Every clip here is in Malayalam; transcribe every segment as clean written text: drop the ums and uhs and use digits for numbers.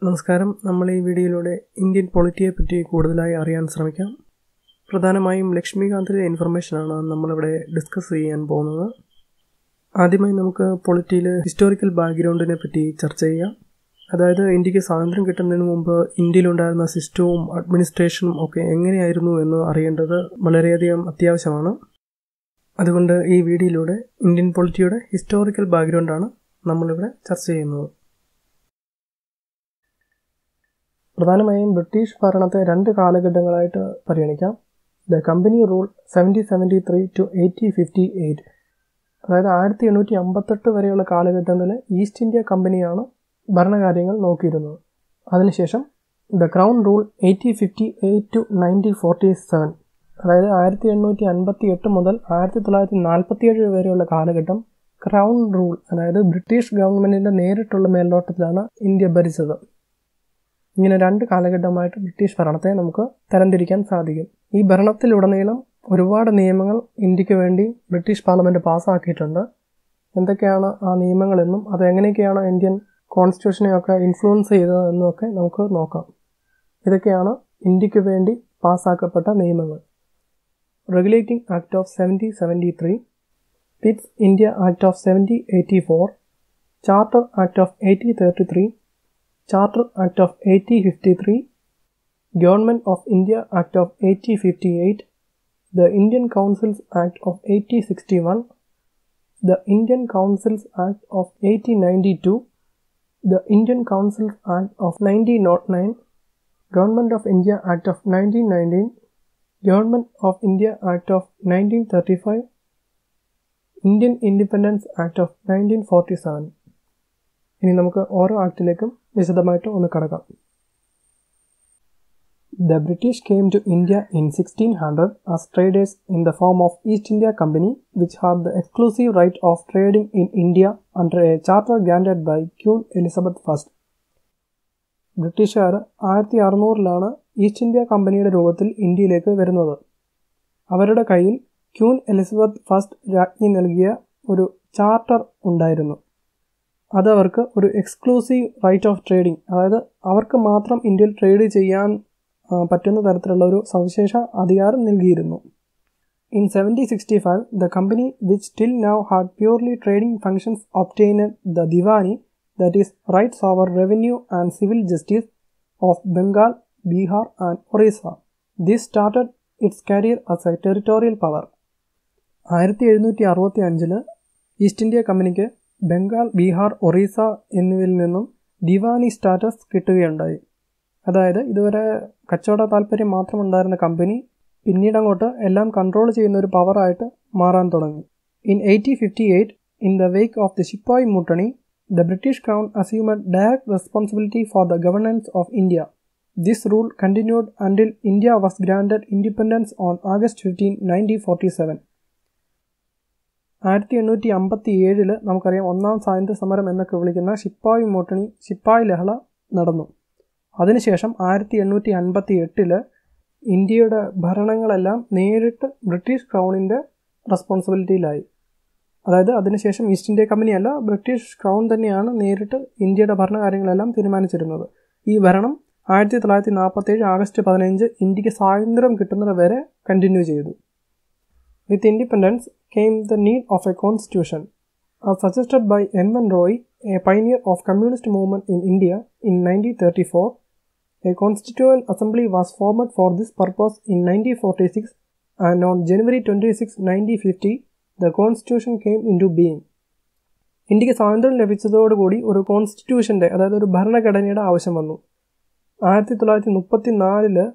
നമസ്കാരം. നമ്മൾ ഈ വീഡിയോയിലൂടെ ഇന്ത്യൻ പൊളിറ്റിയെ പറ്റി കൂടുതലായി അറിയാൻ ശ്രമിക്കാം. പ്രധാനമായും ലക്ഷ്മികാന്തിലെ ഇൻഫർമേഷനാണ് നമ്മളിവിടെ ഡിസ്കസ് ചെയ്യാൻ പോകുന്നത്. ആദ്യമായി നമുക്ക് പൊളിറ്റിയിൽ ഹിസ്റ്റോറിക്കൽ ബാക്ക്ഗ്രൗണ്ടിനെ പറ്റി ചർച്ച ചെയ്യാം. അതായത് ഇന്ത്യക്ക് സ്വാതന്ത്ര്യം കിട്ടുന്നതിന് മുമ്പ് ഇന്ത്യയിലുണ്ടായിരുന്ന സിസ്റ്റവും അഡ്മിനിസ്ട്രേഷനും ഒക്കെ എങ്ങനെയായിരുന്നു എന്ന് അറിയേണ്ടത് വളരെയധികം അത്യാവശ്യമാണ്. അതുകൊണ്ട് ഈ വീഡിയോയിലൂടെ ഇന്ത്യൻ പൊളിറ്റിയുടെ ഹിസ്റ്റോറിക്കൽ ബാക്ക്ഗ്രൗണ്ടാണ് നമ്മളിവിടെ ചർച്ച ചെയ്യുന്നത്. പ്രധാനമായും ബ്രിട്ടീഷ് ഭരണത്തെ രണ്ട് കാലഘട്ടങ്ങളായിട്ട് പരിഗണിക്കാം. ദ കമ്പനി റൂൾ 1773 to 1858, അതായത് 1858 വരെയുള്ള കാലഘട്ടത്തിൽ ഈസ്റ്റ് ഇന്ത്യ കമ്പനിയാണ് ഭരണകാര്യങ്ങൾ നോക്കിയിരുന്നത്. അതിനുശേഷം ദ ക്രൗൺ റൂൾ 1858 to 1947, അതായത് 1858 മുതൽ 1947 വരെയുള്ള കാലഘട്ടം ക്രൗൺ റൂൾ, അതായത് ബ്രിട്ടീഷ് ഗവൺമെൻറ്റിൻ്റെ നേരിട്ടുള്ള മേൽനോട്ടത്തിലാണ് ഇന്ത്യ ഭരിച്ചത്. ഇങ്ങനെ രണ്ട് കാലഘട്ടമായിട്ട് ബ്രിട്ടീഷ് ഭരണത്തെ നമുക്ക് തരംതിരിക്കാൻ സാധിക്കും. ഈ ഭരണത്തിലുടനീളം ഒരുപാട് നിയമങ്ങൾ ഇന്ത്യക്ക് വേണ്ടി ബ്രിട്ടീഷ് പാർലമെൻറ്റ് പാസ്സാക്കിയിട്ടുണ്ട്. എന്തൊക്കെയാണ് ആ നിയമങ്ങളെന്നും അതെങ്ങനെയൊക്കെയാണ് ഇന്ത്യൻ കോൺസ്റ്റിറ്റ്യൂഷനെയൊക്കെ ഇൻഫ്ലുവൻസ് ചെയ്തതെന്നൊക്കെ നമുക്ക് നോക്കാം. ഇതൊക്കെയാണ് ഇന്ത്യക്ക് വേണ്ടി പാസ്സാക്കപ്പെട്ട നിയമങ്ങൾ. Regulating act of 1773, Pitt's India act of 1784, charter act of 1833, Charter Act of 1853, Government of India Act of 1858, the Indian Councils Act of 1861, the Indian Councils Act of 1892, the Indian Councils Act of 1909, Government of India Act of 1919, Government of India Act of 1935, Indian Independence Act of 1947. ഇനി നമുക്ക് ഓരോ ആക്ടിലേക്കും വിശദമായിട്ട് ഒന്ന് കടക്കാം. The British came to India in 1600 as traders in the form of East India Company, which had the exclusive right of trading in India under a charter granted by Queen Elizabeth I. ബ്രിട്ടീഷുകാർ 1600 ഈസ്റ്റ് ഇന്ത്യ കമ്പനിയുടെ രൂപത്തിൽ ഇന്ത്യയിലേക്ക് വരുന്നത്. അവരുടെ കയ്യിൽ ക്വീൻ എലിസബത്ത് ഫസ്റ്റ് രാജ്ഞി നൽകിയ ഒരു ചാർട്ടർ ഉണ്ടായിരുന്നു. അതവർക്ക് ഒരു എക്സ്ക്ലൂസീവ് റൈറ്റ് ഓഫ് ട്രേഡിംഗ്, അതായത് അവർക്ക് മാത്രം ഇന്ത്യയിൽ ട്രേഡ് ചെയ്യാൻ പറ്റുന്ന തരത്തിലുള്ള ഒരു സവിശേഷ അധികാരം നൽകിയിരുന്നു. In 1765, the company which still now had purely trading functions obtained the Diwani, that is rights over revenue and civil justice of Bengal, Bihar and Orissa. This started its career as a territorial power. 1765 east India കമ്പനിക്ക് ബംഗാൾ, ബീഹാർ, ഒറീസ എന്നിവയിൽ നിന്നും ദിവാനി സ്റ്റാറ്റസ് കിട്ടുകയുണ്ടായി. അതായത് ഇതുവരെ കച്ചവട താല്പര്യം മാത്രമുണ്ടായിരുന്ന കമ്പനി പിന്നീട് അങ്ങോട്ട് എല്ലാം കൺട്രോൾ ചെയ്യുന്ന ഒരു പവറായിട്ട് മാറാൻ തുടങ്ങി. In 1858, in the wake of the sipahi mutiny, the British crown assumed direct responsibility for the governance of India. This rule continued until India was granted independence on August 15, 1947. 1857 നമുക്കറിയാം ഒന്നാം സ്വാതന്ത്ര്യ സമരം എന്നൊക്കെ വിളിക്കുന്ന ശിപ്പായി ലഹള നടന്നു. അതിനുശേഷം 1858 ഇന്ത്യയുടെ ഭരണങ്ങളെല്ലാം നേരിട്ട് ബ്രിട്ടീഷ് ക്രൗണിൻ്റെ റെസ്പോൺസിബിലിറ്റിയിലായി. അതായത് അതിനുശേഷം ഈസ്റ്റ് ഇന്ത്യ കമ്പനിയല്ല, ബ്രിട്ടീഷ് ക്രൗൺ തന്നെയാണ് നേരിട്ട് ഇന്ത്യയുടെ ഭരണകാര്യങ്ങളെല്ലാം തീരുമാനിച്ചിരുന്നത്. ഈ ഭരണം 1947 August 15 ഇന്ത്യക്ക് സ്വാതന്ത്ര്യം കിട്ടുന്നത് വരെ കണ്ടിന്യൂ ചെയ്തു. With independence came the need of a constitution. As suggested by M.N. Roy, a pioneer of communist movement in India, in 1934, a constituent assembly was formed for this purpose in 1946, and on January 26, 1950, the constitution came into being. ഇന്ത്യക്ക് സ്വാതന്ത്ര്യം ലഭിച്ചതോടുകൂടി ഒരു കോൺസ്റ്റിറ്റ്യൂഷൻ്റെ, അതായത് ഒരു ഭരണഘടനയുടെ ആവശ്യം വന്നു. 1934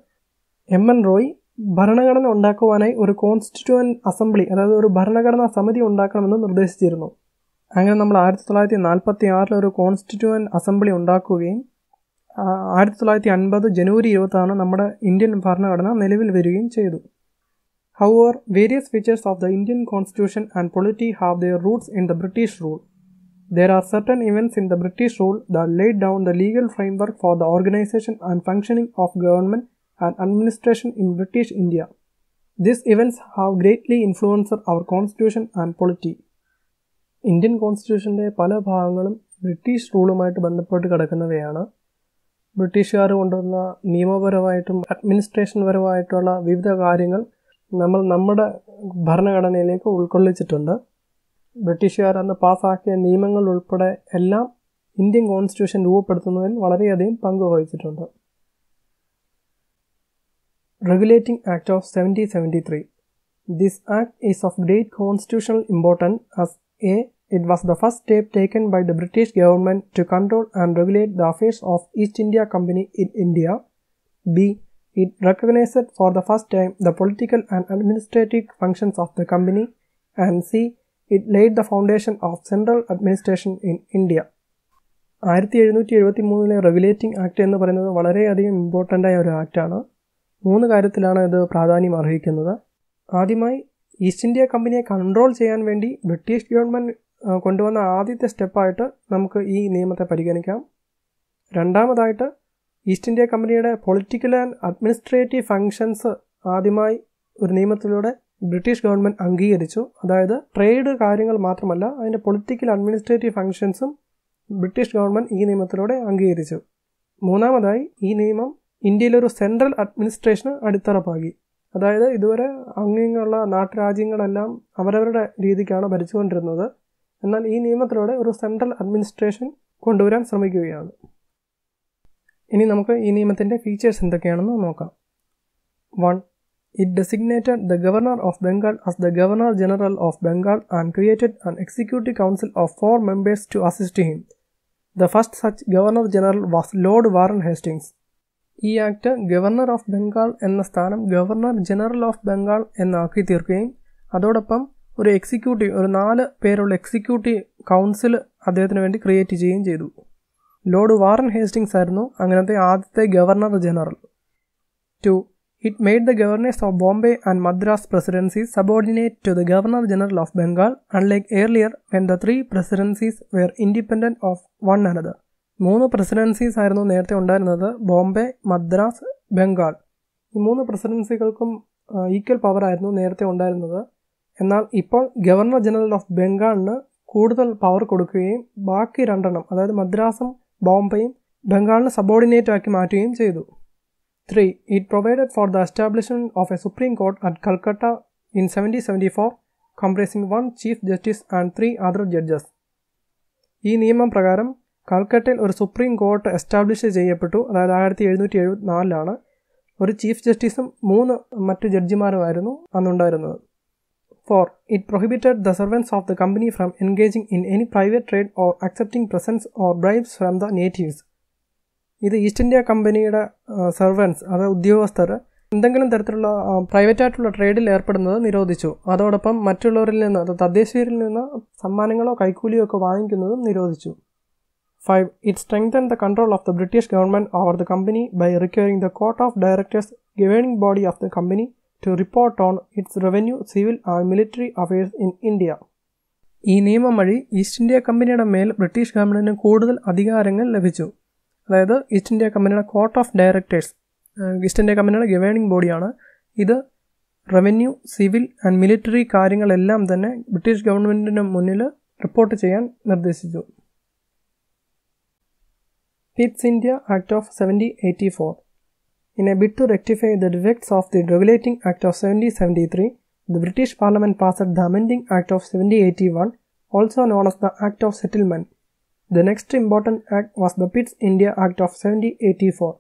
M.N. റോയ് ഭരണഘടന ഉണ്ടാക്കുവാനായി ഒരു കോൺസ്റ്റിറ്റ്യൂവൻ്റ് അസംബ്ലി, അതായത് ഒരു ഭരണഘടനാ സമിതി ഉണ്ടാക്കണമെന്ന് നിർദ്ദേശിച്ചിരുന്നു. അങ്ങനെ നമ്മൾ 1946 ഒരു കോൺസ്റ്റിറ്റ്യൂവൻ്റ് അസംബ്ലി ഉണ്ടാക്കുകയും 1950 ജനുവരി 20 നമ്മുടെ ഇന്ത്യൻ ഭരണഘടന നിലവിൽ വരികയും ചെയ്തു. However, various features of the Indian constitution and polity have their roots in the British rule. There are certain events in the British rule that laid down the legal framework for the organization and functioning of government and administration in British India. These events have greatly influenced our constitution and polity. Indian കോൺസ്റ്റിറ്റ്യൂഷൻ്റെ പല ഭാഗങ്ങളും ബ്രിട്ടീഷ് റൂളുമായിട്ട് ബന്ധപ്പെട്ട് കിടക്കുന്നവയാണ്. ബ്രിട്ടീഷുകാർ കൊണ്ടുവന്ന നിയമപരമായിട്ടും അഡ്മിനിസ്ട്രേഷൻ പരമായിട്ടുള്ള വിവിധ കാര്യങ്ങൾ നമ്മൾ നമ്മുടെ ഭരണഘടനയിലേക്ക് ഉൾക്കൊള്ളിച്ചിട്ടുണ്ട്. ബ്രിട്ടീഷുകാർ അന്ന് പാസ്സാക്കിയ നിയമങ്ങൾ ഉൾപ്പെടെ എല്ലാം ഇന്ത്യൻ കോൺസ്റ്റിറ്റ്യൂഷൻ രൂപപ്പെടുത്തുന്നതിൽ വളരെയധികം പങ്ക് വഹിച്ചിട്ടുണ്ട്. Regulating Act of 1773. This act is of great constitutional importance as A. It was the first step taken by the British government to control and regulate the affairs of East India Company in India. B. It recognized for the first time the political and administrative functions of the company. And C. It laid the foundation of central administration in India. 1773 regulating act എന്ന് പറയുന്നത് വളരെയധികം ഇമ്പോർട്ടൻ്റ് ആയ ഒരു ആക്റ്റാണ്. 3 കാര്യത്തിലാണ് ഇത് പ്രാധാന്യം അർഹിക്കുന്നത്. ആദ്യമായി ഈസ്റ്റ് ഇന്ത്യ കമ്പനിയെ കൺട്രോൾ ചെയ്യാൻ വേണ്ടി ബ്രിട്ടീഷ് ഗവൺമെൻറ് കൊണ്ടുവന്ന ആദ്യത്തെ സ്റ്റെപ്പായിട്ട് നമുക്ക് ഈ നിയമത്തെ പരിഗണിക്കാം. രണ്ടാമതായിട്ട് ഈസ്റ്റ് ഇന്ത്യ കമ്പനിയുടെ പൊളിറ്റിക്കൽ ആൻഡ് അഡ്മിനിസ്ട്രേറ്റീവ് ഫങ്ഷൻസ് ആദ്യമായി ഒരു നിയമത്തിലൂടെ ബ്രിട്ടീഷ് ഗവൺമെൻറ് അംഗീകരിച്ചു. അതായത് ട്രേഡ് കാര്യങ്ങൾ മാത്രമല്ല, അതിൻ്റെ പൊളിറ്റിക്കൽ അഡ്മിനിസ്ട്രേറ്റീവ് ഫങ്ഷൻസും ബ്രിട്ടീഷ് ഗവൺമെൻറ് ഈ നിയമത്തിലൂടെ അംഗീകരിച്ചു. മൂന്നാമതായി ഈ നിയമം ഇന്ത്യയിലൊരു സെൻട്രൽ അഡ്മിനിസ്ട്രേഷന് അടിത്തറപ്പാക്കി. അതായത് ഇതുവരെ അങ്ങിങ്ങുള്ള നാട്ടുരാജ്യങ്ങളെല്ലാം അവരവരുടെ രീതിക്കാണ് ഭരിച്ചുകൊണ്ടിരുന്നത്. എന്നാൽ ഈ നിയമത്തിലൂടെ ഒരു സെൻട്രൽ അഡ്മിനിസ്ട്രേഷൻ കൊണ്ടുവരാൻ ശ്രമിക്കുകയാണ്. ഇനി നമുക്ക് ഈ നിയമത്തിൻ്റെ ഫീച്ചേഴ്സ് എന്തൊക്കെയാണെന്ന് നോക്കാം. 1. It designated the Governor of Bengal as the Governor General of Bengal and created an Executive Council of 4 members to assist him. The first such Governor General was Lord Warren Hastings. ഈ ആക്ട് ഗവർണർ ഓഫ് ബംഗാൾ എന്ന സ്ഥാനം ഗവർണർ ജനറൽ ഓഫ് ബംഗാൾ എന്നാക്കി തീർക്കുകയും അതോടൊപ്പം ഒരു 4 പേരുള്ള എക്സിക്യൂട്ടീവ് കൗൺസിൽ അദ്ദേഹത്തിന് വേണ്ടി ക്രിയേറ്റ് ചെയ്യുകയും ചെയ്തു. ലോർഡ് വാറൻ ഹേസ്റ്റിങ്സ് ആയിരുന്നു അങ്ങനത്തെ ആദ്യത്തെ governor general. 2. It made the governors of Bombay and Madras presidencies subordinate to the Governor General of Bengal, unlike earlier when the 3 presidencies were independent of one another. 3 പ്രസിഡൻസീസ് ആയിരുന്നു നേരത്തെ ഉണ്ടായിരുന്നത്: ബോംബെ, മദ്രാസ്, ബംഗാൾ. ഈ 3 പ്രസിഡൻസികൾക്കും ഈക്വൽ പവർ ആയിരുന്നു നേരത്തെ ഉണ്ടായിരുന്നത്. എന്നാൽ ഇപ്പോൾ ഗവർണർ ജനറൽ ഓഫ് ബംഗാളിന് കൂടുതൽ പവർ കൊടുക്കുകയും ബാക്കി 2 അതായത് മദ്രാസും ബോംബെയും ബംഗാളിന് സബോർഡിനേറ്റ് ആക്കി മാറ്റുകയും ചെയ്തു. 3. It provided for the establishment of a Supreme Court at Calcutta in 1774, comprising 1 Chief Justice and 3 other judges. ഈ നിയമം പ്രകാരം കൽക്കട്ടയിൽ ഒരു സുപ്രീം കോർട്ട് എസ്റ്റാബ്ലിഷ് ചെയ്യപ്പെട്ടു. അതായത് 1774 ഒരു ചീഫ് ജസ്റ്റിസും 3 മറ്റ് ജഡ്ജിമാരുമായിരുന്നു അന്നുണ്ടായിരുന്നത്. 4. It prohibited the servants of the company from engaging in any private trade or accepting presents or bribes from the natives. ഇത് ഈസ്റ്റ് ഇന്ത്യ കമ്പനിയുടെ സെർവൻസ്, അതായത് ഉദ്യോഗസ്ഥർ എന്തെങ്കിലും തരത്തിലുള്ള പ്രൈവറ്റ് ആയിട്ടുള്ള ട്രേഡിൽ ഏർപ്പെടുന്നത് നിരോധിച്ചു. അതോടൊപ്പം മറ്റുള്ളവരിൽ നിന്ന്, അത് തദ്ദേശീയരിൽ നിന്ന് സമ്മാനങ്ങളോ കൈക്കൂലിയോ ഒക്കെ വാങ്ങിക്കുന്നതും നിരോധിച്ചു. 5. It strengthened the control of the British government over the company by requiring the Court of Directors, governing body of the company, to report on its revenue, civil and military affairs in India. ഈ നിയമം വഴി ഈസ്റ്റ് ഇന്ത്യ കമ്പനിയുടെ മേൽ ബ്രിട്ടീഷ് ഗവൺമെൻറ്റിന് കൂടുതൽ അധികാരങ്ങൾ ലഭിച്ചു. അതായത് ഈസ്റ്റ് ഇന്ത്യ കമ്പനിയുടെ court of directors, east India കമ്പനിയുടെ ഗവേണിംഗ് ബോഡിയാണ്. ഇത് റവന്യൂ, സിവിൽ ആൻഡ് മിലിറ്ററി കാര്യങ്ങളെല്ലാം തന്നെ ബ്രിട്ടീഷ് ഗവൺമെൻറ്റിന് മുന്നിൽ റിപ്പോർട്ട് ചെയ്യാൻ നിർദ്ദേശിച്ചു. Pitt's India Act of 1784. In a bid to rectify the defects of the Regulating Act of 1773, the British Parliament passed the Amending Act of 1781, also known as the Act of Settlement. The next important act was the Pitt's India Act of 1784.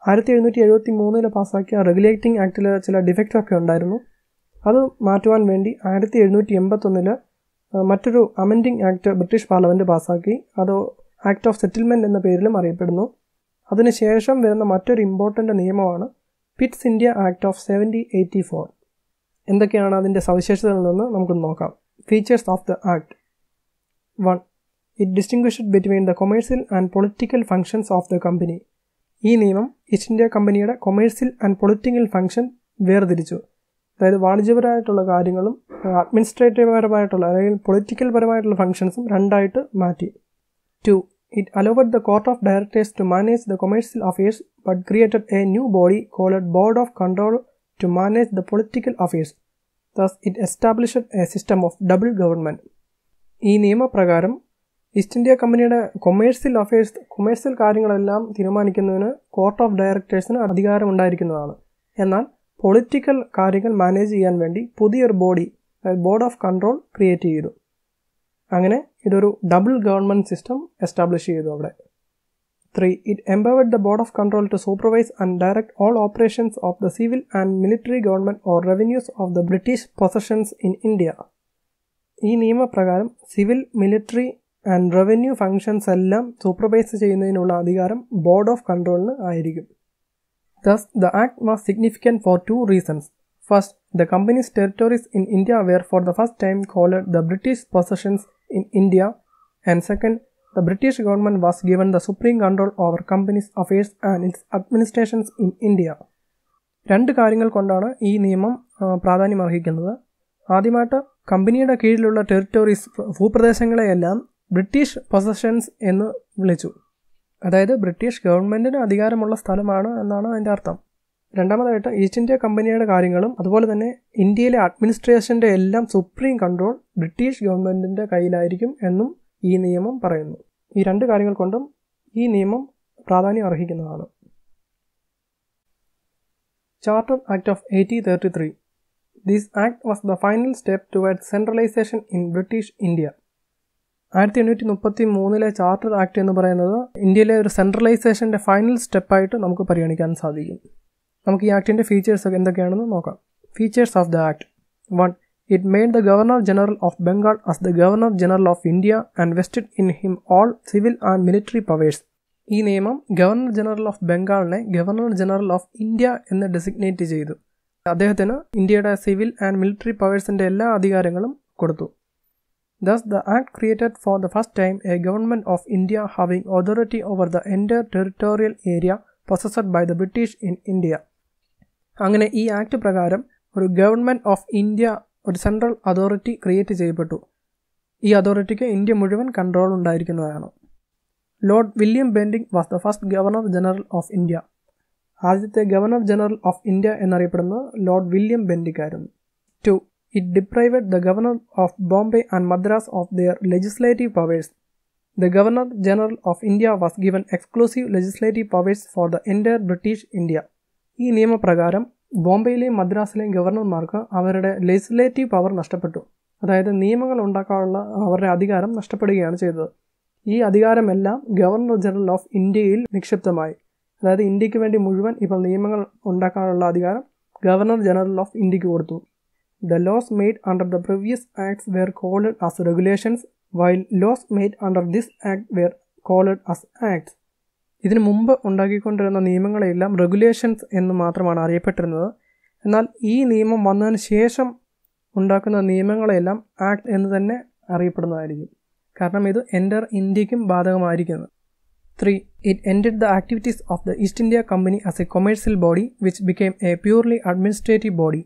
1773 പാസ്സാക്കിയ റെഗുലേറ്റിംഗ് ആക്ടിൽ ചില ഡിഫക്റ്റൊക്കെ ഉണ്ടായിരുന്നു. അത് മാറ്റുവാൻ വേണ്ടി 1781 മറ്റൊരു അമെൻഡിങ് ആക്ട് ബ്രിട്ടീഷ് പാർലമെൻറ്റ് പാസ്സാക്കി. അത് ആക്ട് ഓഫ് സെറ്റിൽമെൻറ്റ് എന്ന പേരിലും അറിയപ്പെടുന്നു. അതിനുശേഷം വരുന്ന മറ്റൊരു ഇമ്പോർട്ടൻ്റ് നിയമമാണ് പിറ്റ്സ് ഇന്ത്യ ആക്ട് ഓഫ് 1784. എന്തൊക്കെയാണ് അതിൻ്റെ സവിശേഷതകളെന്ന് നമുക്ക് നോക്കാം. Features of the act. 1. It distinguished between the commercial and political functions of the company. ഈ നിയമം ഈസ്റ്റ് ഇന്ത്യ കമ്പനിയുടെ കൊമേഴ്സ്യൽ ആൻഡ് പൊളിറ്റിക്കൽ ഫംഗ്ഷൻ വേർതിരിച്ചു. അതായത് വാണിജ്യപരമായിട്ടുള്ള കാര്യങ്ങളും അഡ്മിനിസ്ട്രേറ്റീവ് പരമായിട്ടുള്ള അല്ലെങ്കിൽ പൊളിറ്റിക്കൽ പരമായിട്ടുള്ള ഫംഗ്ഷൻസും 2 മാറ്റി. 2. It allowed the Court of Directors to manage the commercial affairs but created a new body called Board of Control to manage the political affairs. Thus, it established a system of double government. ഈ നിയമപ്രകാരം ഈസ്റ്റ് ഇന്ത്യ കമ്പനിയുടെ കൊമേഴ്സ്യൽ കാര്യങ്ങളെല്ലാം തീരുമാനിക്കുന്നതിന് കോർട്ട് ഓഫ് ഡയറക്ടേഴ്സിന് അധികാരമുണ്ടായിരിക്കുന്നതാണ്. എന്നാൽ പൊളിറ്റിക്കൽ കാര്യങ്ങൾ മാനേജ് ചെയ്യാൻ വേണ്ടി പുതിയൊരു ബോഡി, അതായത് ബോർഡ് ഓഫ് കൺട്രോൾ ക്രിയേറ്റ് ചെയ്തു. അങ്ങനെ ഇതൊരു ഡബിൾ ഗവൺമെൻറ് സിസ്റ്റം എസ്റ്റാബ്ലിഷ് ചെയ്തു അവിടെ. 3. It empowered the Board of Control to supervise and direct all operations of the civil and military government or revenues of the British possessions in India. ഈ നിയമപ്രകാരം civil, military and revenue functions എല്ലാം സൂപ്പർവൈസ് ചെയ്യുന്നതിനുള്ള അധികാരം ബോർഡ് ഓഫ് കൺട്രോളിന് ആയിരിക്കും. Thus, the act was significant for 2 reasons. First, the company's territories in India were for the first time called the British possessions in India, and second, the British government was given the supreme control over company's affairs and its administrations in India. 2 കാര്യങ്ങൾ കൊണ്ടാണ് ഈ നിയമം പ്രാധാന്യം അർഹിക്കുന്നത്. ആദ്യമായിട്ട് കമ്പനിയുടെ കീഴിലുള്ള ടെറിട്ടറീസ്, ഭൂപ്രദേശങ്ങളെയെല്ലാം ബ്രിട്ടീഷ് പൊസഷൻസ് എന്ന് വിളിച്ചു. അതായത് ബ്രിട്ടീഷ് ഗവൺമെൻറ്റിന് അധികാരമുള്ള സ്ഥലമാണ് എന്നാണ് അതിൻ്റെ അർത്ഥം. രണ്ടാമതായിട്ട് ഈസ്റ്റ് ഇന്ത്യ കമ്പനിയുടെ കാര്യങ്ങളും അതുപോലെ തന്നെ ഇന്ത്യയിലെ അഡ്മിനിസ്ട്രേഷൻ്റെ എല്ലാം സുപ്രീം കൺട്രോൾ ബ്രിട്ടീഷ് ഗവൺമെൻറ്റിൻ്റെ കയ്യിലായിരിക്കും എന്നും ഈ നിയമം പറയുന്നു. ഈ 2 കാര്യങ്ങൾ കൊണ്ടും ഈ നിയമം പ്രാധാന്യം അർഹിക്കുന്നതാണ്. Charter act of 1833. This act was the final step towards centralization in British India. 1833 charter act എന്ന് പറയുന്നത് ഇന്ത്യയിലെ ഒരു സെൻട്രലൈസേഷൻ്റെ ഫൈനൽ സ്റ്റെപ്പായിട്ട് നമുക്ക് പരിഗണിക്കാൻ സാധിക്കും. നമുക്ക് ഈ ആക്ടിൻ്റെ ഫീച്ചേഴ്സ് ഒക്കെ എന്തൊക്കെയാണെന്ന് നോക്കാം. Features of the act. 1. It made the Governor General of Bengal as the Governor General of India and vested in him all civil and military powers. ഈ നിയമം ഗവർണർ ജനറൽ ഓഫ് ബംഗാളിനെ ഗവർണർ ജനറൽ ഓഫ് ഇന്ത്യ എന്ന് ഡെസിഗ്നേറ്റ് ചെയ്തു. അദ്ദേഹത്തിന് ഇന്ത്യയുടെ സിവിൽ ആൻഡ് മിലിറ്ററി പവേഴ്സിൻ്റെ എല്ലാ അധികാരങ്ങളും കൊടുത്തു. Thus, the act created for the first time a government of India having authority over the entire territorial area possessed by the British in India. അങ്ങനെ ഈ ആക്ട് പ്രകാരം ഒരു ഗവൺമെൻറ് ഓഫ് ഇന്ത്യ, ഒരു സെൻട്രൽ അതോറിറ്റി ക്രിയേറ്റ് ചെയ്യപ്പെട്ടു. ഈ അതോറിറ്റിക്ക് ഇന്ത്യ മുഴുവൻ കൺട്രോൾ ഉണ്ടായിരിക്കുന്നതാണ്. Lord William bending was the first governor general of India. ആദ്യത്തെ ഗവർണർ ജനറൽ ഓഫ് ഇന്ത്യ എന്നറിയപ്പെടുന്നത് ലോർഡ് വില്യം ബെൻഡിങ് ആയിരുന്നു. 2. It deprived the governor of Bombay and Madras of their legislative powers. The Governor General of India was given exclusive legislative powers for the entire British India. ഈ നിയമപ്രകാരം ബോംബെയിലെയും മദ്രാസിലെയും ഗവർണർമാർക്ക് അവരുടെ ലെജിസ്ലേറ്റീവ് പവർ നഷ്ടപ്പെട്ടു. അതായത് നിയമങ്ങൾ ഉണ്ടാക്കാനുള്ള അവരുടെ അധികാരം നഷ്ടപ്പെടുകയാണ് ചെയ്തത്. ഈ അധികാരമെല്ലാം ഗവർണർ ജനറൽ ഓഫ് ഇന്ത്യയിൽ നിക്ഷിപ്തമായി. അതായത് ഇന്ത്യക്ക് വേണ്ടി മുഴുവൻ ഇപ്പോൾ നിയമങ്ങൾ ഉണ്ടാക്കാനുള്ള അധികാരം ഗവർണർ ജനറൽ ഓഫ് ഇന്ത്യക്ക് കൊടുത്തു. The laws made under the previous acts were called as regulations, while laws made under this act were called as acts. ഇതിനു മുമ്പ് ഉണ്ടാക്കിക്കൊണ്ടിരുന്ന നിയമങ്ങളെല്ലാം റെഗുലേഷൻസ് എന്ന് മാത്രമാണ് അറിയപ്പെട്ടിരുന്നത്. എന്നാൽ ഈ നിയമം വന്നതിന് ശേഷം ഉണ്ടാക്കുന്ന നിയമങ്ങളെല്ലാം ആക്ട് എന്ന് തന്നെ അറിയപ്പെടുന്നതായിരിക്കും. കാരണം ഇത് എൻ്റർ ഇന്ത്യക്കും ബാധകമായിരിക്കുന്നു. 3. It ended the activities of the East India Company as a commercial body, which became a purely administrative body.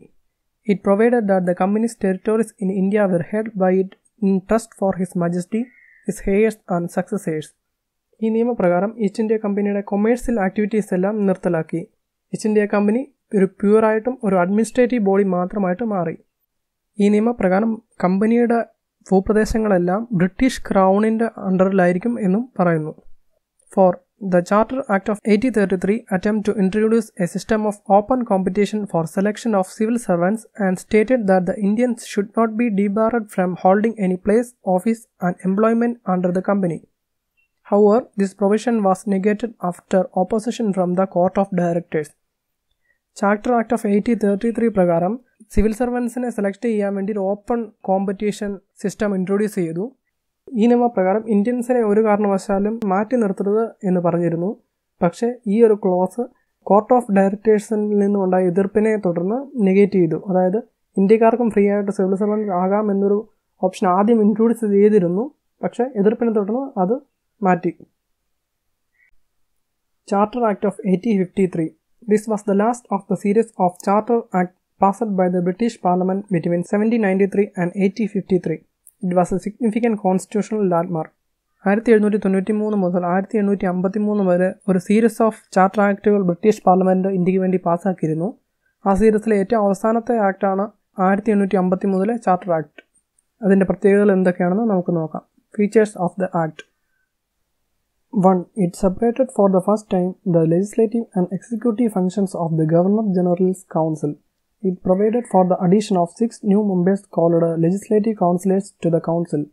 It provided that the company's territories in India were held by it in trust for His Majesty, his heirs and successors. ഈ നിയമപ്രകാരം ഈസ്റ്റ് ഇന്ത്യ കമ്പനിയുടെ കൊമേഴ്സ്യൽ ആക്ടിവിറ്റീസ് എല്ലാം നിർത്തലാക്കി. ഈസ്റ്റ് ഇന്ത്യ കമ്പനി ഒരു പ്യൂറായിട്ടും ഒരു അഡ്മിനിസ്ട്രേറ്റീവ് ബോഡി മാത്രമായിട്ട് മാറി. ഈ നിയമപ്രകാരം കമ്പനിയുടെ ഭൂപ്രദേശങ്ങളെല്ലാം ബ്രിട്ടീഷ് ക്രൗണിൻ്റെ അണ്ടറിലായിരിക്കും എന്നും പറയുന്നു. 4. The Charter Act of 1833 attempted to introduce a system of open competition for selection of civil servants and stated that the Indians should not be debarred from holding any place, office and employment under the company. However, this provision was negated after opposition from the Court of Directors. Charter Act of 1833 പ്രകാരം സിവിൽ സർവൻസിനെ സെലക്ട് ചെയ്യാൻ വേണ്ടി ഒരു ഓപ്പൺ കോമ്പറ്റീഷൻ സിസ്റ്റം ഇൻട്രൊഡ്യൂസ് ചെയ്തു. ഈ നിയമപ്രകാരം ഇന്ത്യൻസിനെ ഒരു കാരണവശാലും മാറ്റി നിർത്തരുത് എന്ന് പറഞ്ഞിരുന്നു. പക്ഷേ ഈ ഒരു ക്ലോസ് കോർട്ട് ഓഫ് ഡയറക്ടേഴ്സിൽ നിന്നുണ്ടായ എതിർപ്പിനെ തുടർന്ന് നെഗേറ്റ് ചെയ്തു. അതായത് ഇന്ത്യക്കാർക്കും ഫ്രീ ആയിട്ട് സിവിൽ സർവൻസ് ആകാം എന്നൊരു ഓപ്ഷൻ ആദ്യം ഇൻട്രൊഡ്യൂസ് ചെയ്തിരുന്നു. പക്ഷേ എതിർപ്പിനെ തുടർന്ന് അത് മാറ്റി. Charter Act of 1853. This was the last of the series of Charter Act passed by the British Parliament between 1793 and 1853. It was a significant constitutional landmark. 1793 മുതൽ 1853 വരെ ഒരു സീരീസ് ഓഫ് ചാർട്ടർ ആക്ടുകൾ ബ്രിട്ടീഷ് പാർലമെൻറ്റ് ഇന്ത്യക്ക് വേണ്ടി പാസ്സാക്കിയിരുന്നു. ആ സീരീസിലെ ഏറ്റവും അവസാനത്തെ ആക്ടാണ് 1853 ചാർട്ടർ ആക്ട്. അതിൻ്റെ പ്രത്യേകതകൾ എന്തൊക്കെയാണെന്ന് നമുക്ക് നോക്കാം. Features of the Act. 1. It separated for the first time the legislative and executive functions of the Governor-General's Council. It provided for the addition of 6 new members called legislative councillors to the council.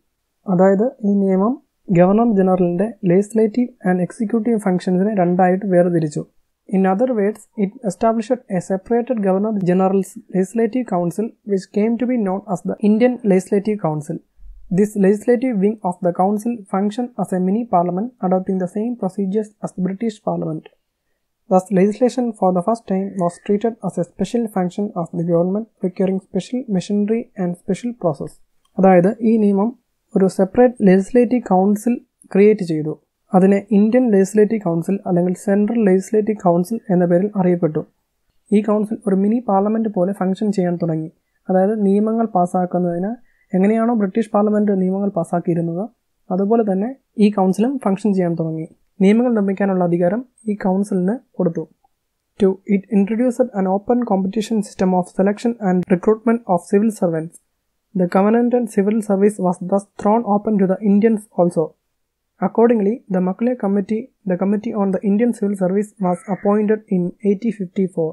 അതായത് ഈ നിയമം ഗവർണർ ജനറലിന്റെ ലെജിസ്ലേറ്റീവ് ആൻഡ് എക്സിക്യൂട്ടീവ് ഫംഗ്ഷൻസിനെ രണ്ടായിട്ട് വേർതിരിച്ചു. In other words, it established a separated Governor-General's Legislative Council which came to be known as the Indian Legislative Council. This legislative wing of the council functioned as a mini-parliament adopting the same procedures as the British Parliament. Thus, legislation for the first time was treated as a special function of the government requiring special machinery and special process. അതായത് ഈ നിയമം ഒരു സെപ്പറേറ്റ് ലെജിസ്ലേറ്റീവ് കൗൺസിൽ ക്രിയേറ്റ് ചെയ്തു. അതിനെ ഇന്ത്യൻ ലെജിസ്ലേറ്റീവ് കൗൺസിൽ അല്ലെങ്കിൽ സെൻട്രൽ ലെജിസ്ലേറ്റീവ് കൗൺസിൽ എന്ന പേരിൽ അറിയപ്പെട്ടു. ഈ കൗൺസിൽ ഒരു മിനി പാർലമെൻറ്റ് പോലെ ഫംഗ്ഷൻ ചെയ്യാൻ തുടങ്ങി. അതായത് നിയമങ്ങൾ പാസ്സാക്കുന്നതിന് എങ്ങനെയാണോ ബ്രിട്ടീഷ് പാർലമെൻറ്റ് നിയമങ്ങൾ പാസ്സാക്കിയിരുന്നത് അതുപോലെ തന്നെ ഈ കൗൺസിലും ഫംഗ്ഷൻ ചെയ്യാൻ തുടങ്ങി. നിയമങ്ങൾ നിർമ്മിക്കാനുള്ള അധികാരം ഈ കൗൺസിലിന് കൊടുത്തു. 2. It introduced an open competition system of selection and recruitment of civil servants. The Covenantal civil service was thus thrown open to the Indians also. Accordingly, the Macaulay Committee, the Committee on the Indian Civil Service, was appointed in 1854.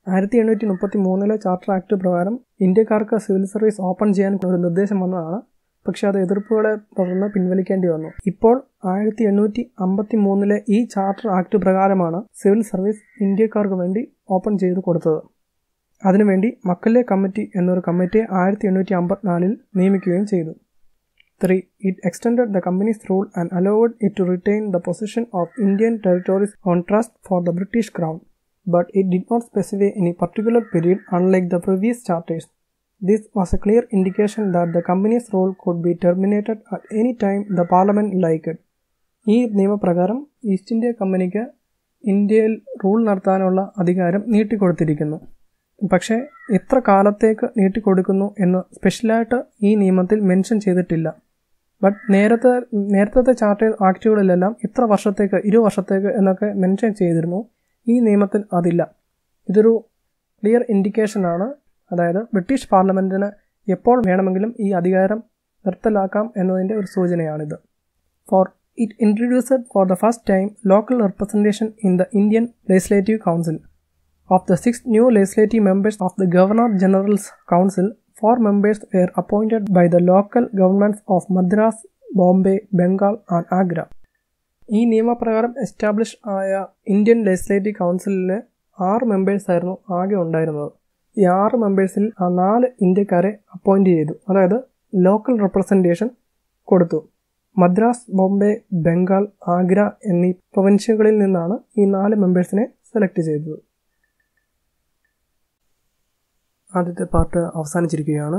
1833 charter act പ്രകാരം ഇന്ത്യക്കാർക്ക് സിവിൽ സർവീസ് ഓപ്പൺ ചെയ്യാൻ ഒരു നിർദ്ദേശം വന്നതാണ്. പക്ഷേ അത് എതിർപ്പുകളെ തുടർന്ന് പിൻവലിക്കേണ്ടി വന്നു. ഇപ്പോൾ 1853 ഈ ചാർട്ടർ ആക്ട് പ്രകാരമാണ് സിവിൽ സർവീസ് ഇന്ത്യക്കാർക്ക് വേണ്ടി ഓപ്പൺ ചെയ്തു കൊടുത്തത്. അതിനുവേണ്ടി മക്കല്ലേ കമ്മിറ്റി എന്നൊരു കമ്മിറ്റിയെ 1854 നിയമിക്കുകയും ചെയ്തു. 3. It extended the company's rule and allowed it to retain the possession of Indian territories on trust for the British Crown, but it did not specify any particular period unlike the previous charters. This was a clear indication that the company's rule could be terminated at any time the Parliament liked. ഈ നിയമപ്രകാരം ഈസ്റ്റ് ഇന്ത്യ കമ്പനിക്ക് ഇന്ത്യയിൽ റൂൾ നടത്താനുള്ള അധികാരം നീട്ടിക്കൊടുത്തിരിക്കുന്നു. പക്ഷേ എത്ര കാലത്തേക്ക് നീട്ടിക്കൊടുക്കുന്നു എന്ന് സ്പെഷ്യലായിട്ട് ഈ നിയമത്തിൽ മെൻഷൻ ചെയ്തിട്ടില്ല. ബട്ട് നേരത്തെ ചാർട്ടർ ആക്ടുകളിലെല്ലാം ഇത്ര വർഷത്തേക്ക് 20 വർഷത്തേക്ക് എന്നൊക്കെ മെൻഷൻ ചെയ്തിരുന്നു. ഈ നിയമത്തിൽ അതില്ല. ഇതൊരു ക്ലിയർ ഇൻഡിക്കേഷനാണ്. അതായത് ബ്രിട്ടീഷ് പാർലമെൻറ്റിന് എപ്പോൾ വേണമെങ്കിലും ഈ അധികാരം നിർത്തലാക്കാം എന്നതിൻ്റെ ഒരു സൂചനയാണിത്. For it introduced for the first time local representation in the Indian legislative council. Of the 6 new legislative members of the Governor-General's Council, 4 members were appointed by the local governments of Madras, Bombay, Bengal and Agra. ഈ നിയമപ്രകാരം എസ്റ്റാബ്ലിഷ് ആയ ഇന്ത്യൻ ലെജിസ്ലേറ്റീവ് കൗൺസിലിന് 6 മെമ്പേഴ്സ് ആയിരുന്നു ആകെ ഉണ്ടായിരുന്നത്. ഈ 6 മെമ്പേഴ്സിൽ 4 ഇന്ത്യക്കാരെ അപ്പോയിൻറ്റ് ചെയ്തു. അതായത് ലോക്കൽ റെപ്രസെൻറ്റേഷൻ കൊടുത്തു. മദ്രാസ്, ബോംബെ, ബംഗാൾ, ആഗ്ര എന്നീ പ്രൊവിൻഷ്യകളിൽ നിന്നാണ് ഈ 4 മെമ്പേഴ്സിനെ സെലക്ട് ചെയ്തത്. ആദ്യത്തെ പാർട്ട് അവസാനിച്ചിരിക്കുകയാണ്.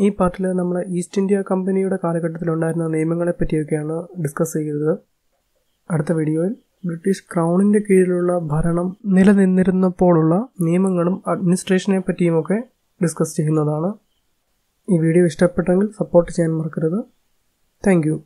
ഈ പാർട്ടിൽ നമ്മൾ ഈസ്റ്റ് ഇന്ത്യ കമ്പനിയുടെ കാലഘട്ടത്തിലുണ്ടായിരുന്ന നിയമങ്ങളെ പറ്റിയൊക്കെയാണ് ഡിസ്കസ് ചെയ്തത്. അടുത്ത വീഡിയോയിൽ ബ്രിട്ടീഷ് ക്രൗണിൻ്റെ കീഴിലുള്ള ഭരണം നിലനിന്നിരുന്നപ്പോഴുള്ള നിയമങ്ങളും അഡ്മിനിസ്ട്രേഷനെ പറ്റിയുമൊക്കെ ഡിസ്കസ് ചെയ്യുന്നതാണ്. ഈ വീഡിയോ ഇഷ്ടപ്പെട്ടെങ്കിൽ സപ്പോർട്ട് ചെയ്യാൻ മറക്കരുത്. Thank you.